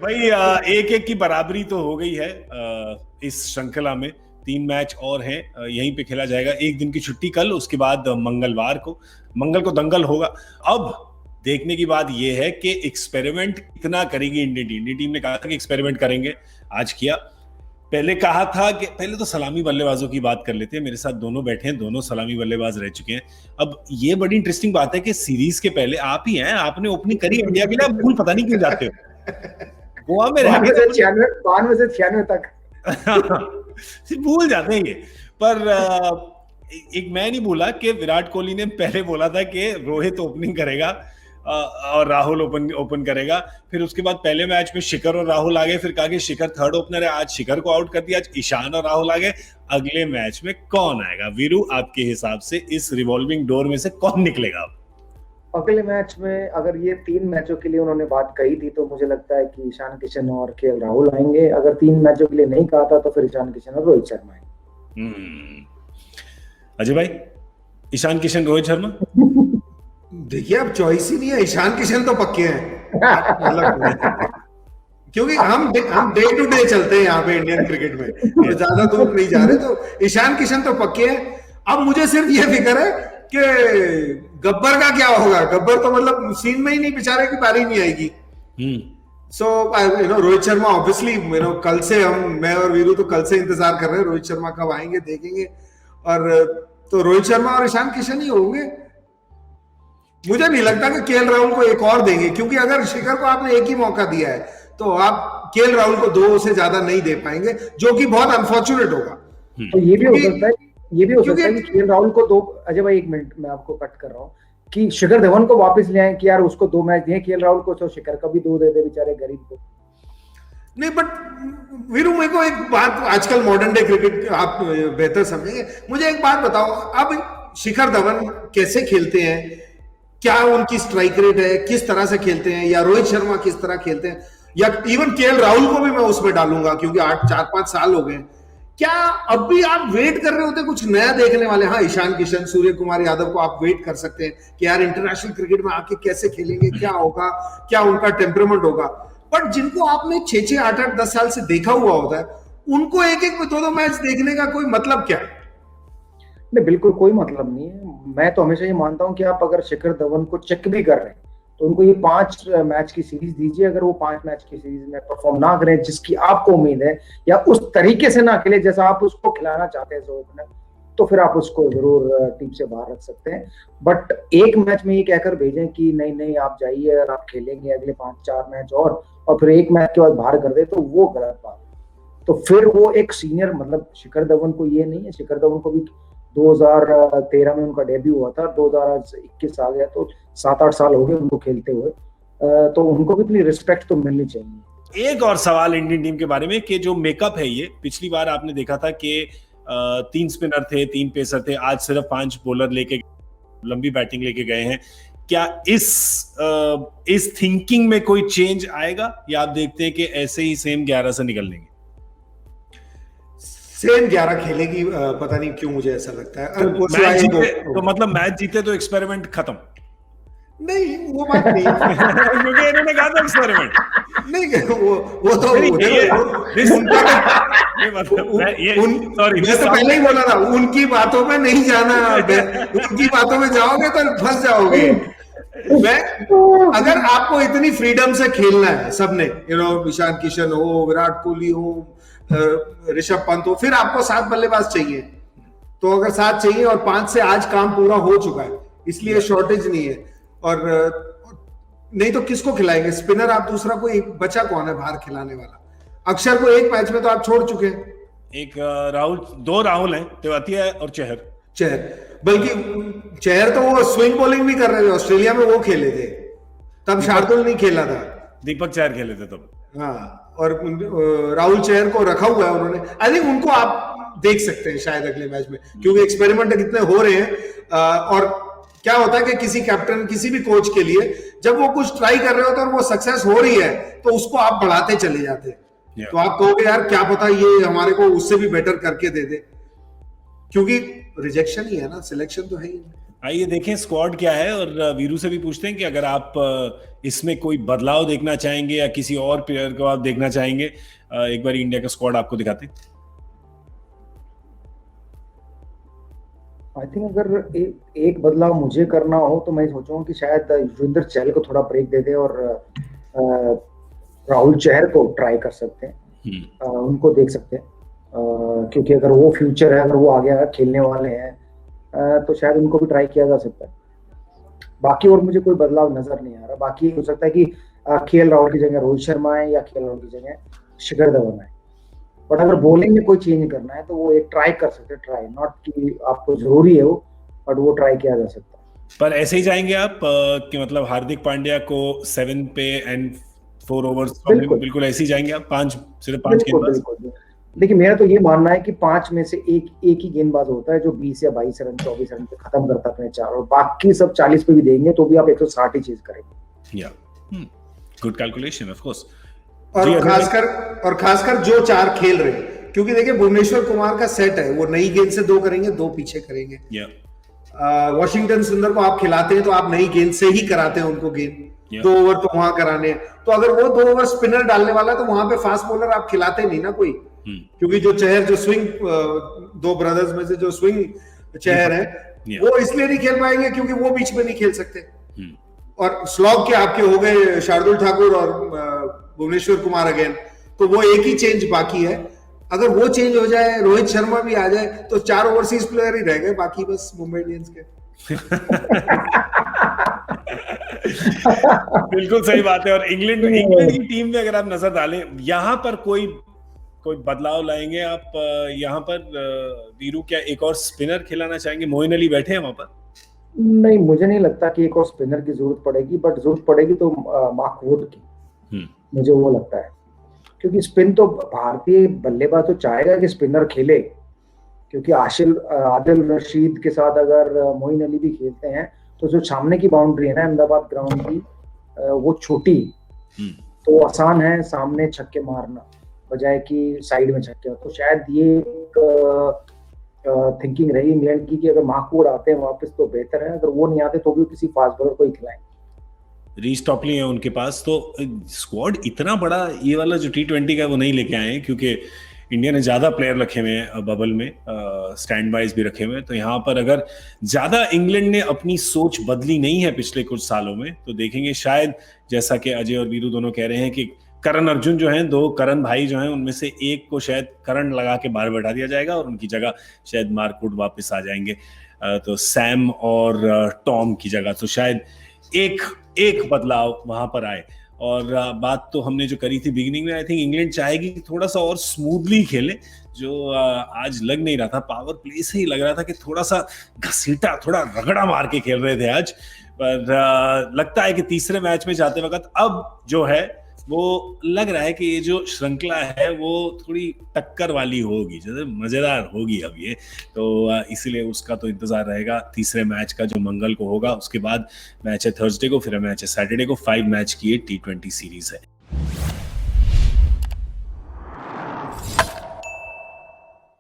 भाई एक एक की बराबरी तो हो गई है इस श्रृंखला में। 3 मैच और हैं, यहीं पे खेला जाएगा। एक दिन की छुट्टी कल, उसके बाद मंगल को दंगल होगा। अब देखने की बात यह है कि एक्सपेरिमेंट कितना करेगी इंडियन टीम ने कहा था कि एक्सपेरिमेंट करेंगे, आज किया। पहले कहा था कि पहले तो सलामी बल्लेबाजों की बात कर लेते हैं। मेरे साथ दोनों बैठे हैं, दोनों सलामी बल्लेबाज रह चुके हैं। अब ये बड़ी इंटरेस्टिंग बात है कि सीरीज के पहले आप ही हैं, आपने ओपनिंग करी इंडिया के लिए, आप भूल पता नहीं क्यों जाते हो। गोवा में रह के 92 से 96 तक भूल जाते हैं ये। पर एक मैं नहीं भूला कि विराट कोहली ने पहले बोला था कि रोहित ओपनिंग करेगा और राहुल ओपन करेगा। फिर उसके बाद पहले मैच में शिखर और राहुल आ गए, फिर कहा कि शिखर थर्ड ओपनर है, आज शिखर को आउट कर दिया, आज ईशान और राहुल आ गए। अगले मैच में कौन आएगा वीरू, आपके हिसाब से इस रिवॉल्विंग डोर में से कौन निकलेगा? अगले मैच में अगर ये 3 मैचों के लिए उन्होंने बात कही थी तो मुझे लगता है कि ईशान किशन और केएल राहुल आएंगे। अगर 3 मैचों के लिए नहीं कहा था तो फिर ईशान किशन और रोहित शर्मा आएंगे। अजय भाई, ईशान किशन रोहित शर्मा? देखिए अब चॉइस ही नहीं है, ईशान किशन तो पक्के हैं। क्योंकि हम डे टू डे चलते हैं यहाँ पे इंडियन क्रिकेट में, तो ज्यादा दूर नहीं जा रहे, तो ईशान किशन तो पक्के हैं। अब मुझे सिर्फ ये फिक्र है कि गब्बर का क्या होगा। गब्बर तो मतलब सीन में ही नहीं, बेचारे की पारी नहीं आएगी। सो रोहित शर्मा ऑब्वियसली कल से मैं और वीरू तो कल से इंतजार कर रहे हैं रोहित शर्मा कब आएंगे, देखेंगे। और तो रोहित शर्मा और ईशान किशन ही होंगे। मुझे नहीं लगता कि केएल राहुल को एक और देंगे, क्योंकि अगर शिखर को आपने एक ही मौका दिया है तो आप केएल राहुल को 2 से ज्यादा नहीं दे पाएंगे, जो कि बहुत अनफॉर्चुनेट होगा। तो ये भी हो सकता है कि केएल राहुल को 2, अजय भाई 1 मिनट मैं आपको कट कर रहा हूँ, कि शिखर धवन को वापस ले आए कि यार उसको 2 मैच दिए केएल राहुल को, तो शिखर का भी 2 दे दे बेचारे गरीब को। नहीं, बट वीरू मेरे को एक बात, आजकल मॉडर्न डे क्रिकेट आप बेहतर समझेंगे, मुझे एक बात बताओ, अब शिखर धवन कैसे खेलते हैं, क्या उनकी स्ट्राइक रेट है, किस तरह से खेलते हैं, या रोहित शर्मा किस तरह खेलते हैं, या इवन केएल राहुल को भी मैं उसमें डालूंगा क्योंकि 4-5 साल हो गए। क्या अब भी आप वेट कर रहे होते कुछ नया देखने वाले? हाँ, ईशान किशन, सूर्य कुमार यादव को आप वेट कर सकते हैं कि यार इंटरनेशनल क्रिकेट में आके कैसे खेलेंगे, क्या होगा, क्या उनका टेम्परामेंट होगा। बट जिनको आपने 6-6, 8-8, 10 साल से देखा हुआ होता है, उनको एक 2-2 मैच देखने का कोई मतलब क्या है? नहीं, बिल्कुल कोई मतलब नहीं है। मैं तो हमेशा ये मानता हूं कि आप अगर शिखर धवन को चेक भी कर रहे हैं तो उनको ये 5 मैच की सीरीज दीजिए। अगर वो 5 मैच की सीरीज में परफॉर्म ना करें जिसकी आपको उम्मीद है, या उस तरीके से ना खेले जैसा आप उसको खिलाना चाहते हैं ओपनर, तो फिर आप उसको जरूर टीम से बाहर रख सकते हैं। बट एक मैच में ये कहकर भेजें कि नहीं आप जाइए और आप खेलेंगे अगले 5-4 मैच और फिर एक मैच के बाद बाहर कर दे, तो वो गलत बात है। तो फिर वो एक सीनियर, मतलब शिखर धवन को ये नहीं है, शिखर धवन को भी 2013 में उनका डेब्यू हुआ था, 2021 आ गया तो 7-8 साल हो गए उनको खेलते हुए, तो उनको भी इतनी रिस्पेक्ट तो मिलनी चाहिए। एक और सवाल इंडियन टीम के बारे में कि जो मेकअप है ये, पिछली बार आपने देखा था कि 3 स्पिनर थे, 3 पेसर थे, आज सिर्फ 5 बॉलर लेके लंबी बैटिंग लेके गए हैं। क्या इस थिंकिंग में कोई चेंज आएगा, या आप देखते हैं कि ऐसे ही सेम 11 से निकल लेंगे? सेम 11 खेलेगी, पता नहीं क्यों मुझे ऐसा लगता है। तो मतलब मैच जीते तो एक्सपेरिमेंट खत्म? नहीं, वो बात नहीं क्योंकि इन्होंने कहा था एक्सपेरिमेंट नहीं, वो तो मैं तो पहले ही बोला था, उनकी बातों में नहीं जाना। उनकी बातों में जाओगे तो फंस जाओगे। अगर आपको इतनी फ्रीडम से खेलना है, सबने ईशान किशन हो, विराट कोहली हो, ऋषभ पंत हो, फिर आपको 7 बल्लेबाज चाहिए। तो अगर 7 चाहिए और 5 से आज काम पूरा हो चुका है, इसलिए शॉर्टेज नहीं है। और नहीं तो किसको खिलाएंगे? स्पिनर आप दूसरा कोई बचा कौन है बाहर खिलाने वाला? अक्षर को एक मैच में तो आप छोड़ चुके हैं। एक राहुल, 2 राहुल हैं, तेवतिया और चहर। बल्कि चहर तो वो स्विंग बॉलिंग भी कर रहे थे, ऑस्ट्रेलिया में वो खेले थे, तब शार्दुल नहीं खेला था, दीपक चहर खेले थे तब। हाँ, और राहुल चहर को रखा हुआ है उन्होंने। आई थिंक उनको आप देख सकते हैं शायद अगले मैच में, क्योंकि एक्सपेरिमेंट कितने हो रहे हैं। और क्या होता है कि किसी कैप्टन, किसी भी कोच के लिए जब वो कुछ ट्राई कर रहे होते हैं और वो सक्सेस हो रही है तो उसको आप बढ़ाते चले जाते हैं। तो आप कहोगे यार क्या पता ये हमारे को उससे भी बेटर करके दे दे, क्योंकि रिजेक्शन ही है ना, सिलेक्शन तो है ही। आइए देखें स्क्वाड क्या है, और वीरू से भी पूछते हैं कि अगर आप इसमें कोई बदलाव देखना चाहेंगे या किसी और प्लेयर को आप देखना चाहेंगे। एक बार इंडिया का स्क्वाड आपको दिखाते हैं। आई थिंक अगर एक बदलाव मुझे करना हो तो मैं सोचूंगा कि शायद युजवेंद्र चहल को थोड़ा ब्रेक दे दे और राहुल चहर को ट्राई कर सकते हैं, उनको देख सकते हैं, क्योंकि अगर वो फ्यूचर है, अगर वो आगे खेलने वाले हैं तो शायद उनको भी ट्राई किया जा सकता है। बाकी और मुझे कोई बदलाव नजर नहीं आ रहा। बाकी हो सकता है कि केएल राहुल की जगह रोहित शर्मा है या केएल राहुल की जगह शिखर धवन है। बट अगर बॉलिंग में कोई चेंज करना है तो वो एक ट्राई कर सकते हैं, ट्राई नॉट कि आपको जरूरी है वो, बट वो ट्राई किया जा सकता है। पर ऐसे ही जाएंगे आप कि मतलब हार्दिक पांड्या को 7 पे एंड 4 ओवर्स बिल्कुल ऐसे ही जाएंगे आप, सिर्फ 5 गेंदबाज? बिल्कुल। देखिए मेरा तो ये मानना है कि 5 में से एक ही गेंदबाज होता है जो 20 या 22 रन 24 रन पे खत्म करता है अपने 4, और बाकी सब 40 पे भी देंगे तो भी आप 160 ही चीज करेंगे। या गुड कैलकुलेशन ऑफ कोर्स। और खासकर जो 4 खेल रहे हैं, क्योंकि देखिए भुवनेश्वर कुमार का सेट है, वो नई गेंद से 2 करेंगे, 2 पीछे करेंगे। वॉशिंगटन सुंदर को आप खिलाते हैं तो आप नई गेंद से ही कराते हैं उनको गेंद, 2 ओवर तो वहां कराने हैं। तो अगर वो 2 ओवर स्पिनर डालने वाला तो वहां पे फास्ट बॉलर आप खिलाते नहीं ना कोई, क्योंकि जो चहर जो स्विंग 2 ब्रदर्स में से जो स्विंग चहर है वो इसलिए नहीं खेल पाएंगे क्योंकि वो बीच में नहीं खेल सकते। और स्लॉग के आपके हो गए शार्दुल ठाकुर और भुवनेश्वर कुमार अगेन, तो वो एक ही चेंज बाकी है। अगर वो चेंज हो जाए, रोहित शर्मा भी आ जाए, तो 4 ओवरसीज प्लेयर ही रह गए बाकी बस मुंबई इंडियंस के। बिल्कुल सही बात है। और इंग्लैंड की टीम में अगर आप नजर डालें, यहाँ पर कोई बदलाव लाएंगे आप? यहाँ पर वीरू क्या एक और स्पिनर खिलाना चाहेंगे? मोइन अली बैठे हैं वहां पर? नहीं, मुझे नहीं लगता कि एक और स्पिनर की जरूरत पड़ेगी, बट जरूरत पड़ेगी तो मार्क वुड की, मुझे वो लगता है। क्योंकि स्पिन तो भारतीय बल्लेबाज तो चाहेगा कि स्पिनर खेले, क्योंकि आदिल रशीद के साथ अगर मोइन अली भी खेलते हैं तो जो सामने की बाउंड्री है ना अहमदाबाद ग्राउंड की, वो छोटी, तो आसान है सामने छक्के मारना बजाय कि साइड में छक्के। तो शायद ये थिंकिंग रही इंग्लैंड की कि अगर मार्कवुड आते हैं वापस तो बेहतर है, अगर वो नहीं आते तो भी किसी फास्ट बॉलर को ही खिलाएं। रीस टॉपली है उनके पास, तो स्क्वाड इतना बड़ा ये वाला जो T20 का वो नहीं लेके आए हैं, क्योंकि इंडिया ने ज्यादा प्लेयर रखे हुए हैं बबल में, स्टैंड बाइज भी रखे हुए हैं। तो यहाँ पर अगर ज्यादा इंग्लैंड ने अपनी सोच बदली नहीं है पिछले कुछ सालों में, तो देखेंगे शायद जैसा कि अजय और वीरू दोनों कह रहे हैं कि करण अर्जुन जो हैं, 2 करण भाई जो हैं, उनमें से एक को शायद करण लगा के बाहर बैठा दिया जाएगा और उनकी जगह शायद मार्क वुड वापस आ जाएंगे, तो सैम और टॉम की जगह। तो शायद एक बदलाव वहां पर आए। और बात तो हमने जो करी थी बिगिनिंग में, आई थिंक इंग्लैंड चाहेगी कि थोड़ा सा और स्मूथली खेले, जो आज लग नहीं रहा था। पावर प्ले से ही लग रहा था कि थोड़ा सा घसीटा, थोड़ा रगड़ा मार के खेल रहे थे आज। पर लगता है कि तीसरे मैच में जाते वक्त अब जो है वो लग रहा है कि ये जो श्रृंखला है वो थोड़ी टक्कर वाली होगी, जैसे मजेदार होगी अब ये। तो इसीलिए उसका तो इंतजार रहेगा तीसरे मैच का जो मंगल को होगा। उसके बाद मैच है थर्सडे को, फिर मैच है सैटरडे को। 5 मैच की ये T20 सीरीज है।